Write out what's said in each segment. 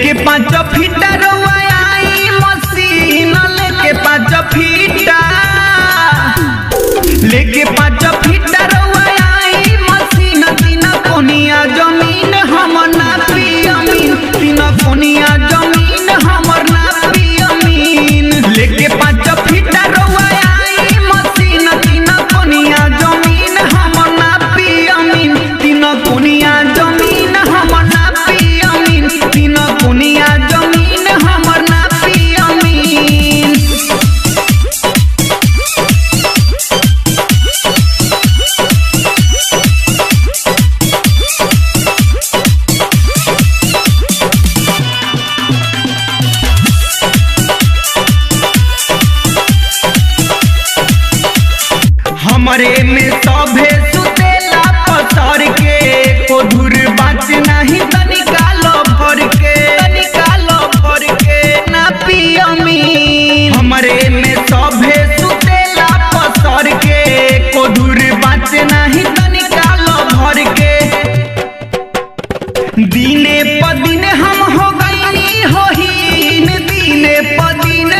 लेके 5 फीटा रउआ I machine लेके 5 फीटा लेके 5 फीटा रउआ आई मशीन तीन कोनिया जमीन हमर ना पियमीन तीन कोनिया जमीन हमर ना पियमीन लेके 5 फीटा रउआ आई मशीन तीन कोनिया जमीन हमर ना पियमीन तीन कोनिया जमीन हमर ना पियमीन तीन कोनिया जमीन हमर ना पियमीन। हमरे में सभे सुतेला पसर के कोधुर बात नहीं तनिका लो भर के ना पियमीन हमरे में सभे सुतेला पसर के कोधुर बात नहीं तनिका लो भर के दिने प दिन हम हो गईनी होहीन दिने प दिन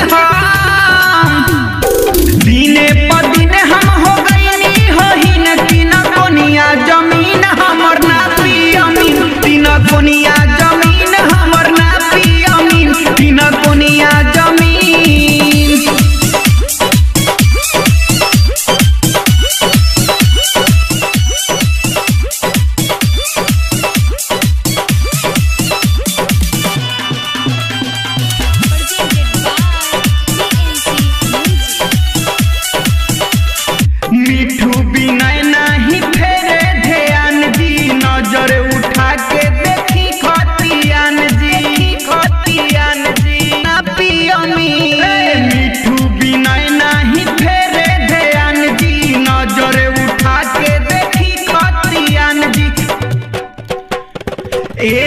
हम हो गईनी होहीन तीन कोनिया जमीन हमर ना पियमीन तीन कोनिया जमीन हमर ना पियमीन तीन कोनिया जमीन। मिठू बिनय नहीं फेरे ध्यान जी नजर उठा के देखी खतियान जी ना पियमीन मिठू बिनय नहीं फेरे ध्यान जी नजर उठा के देखी खतियान जी ए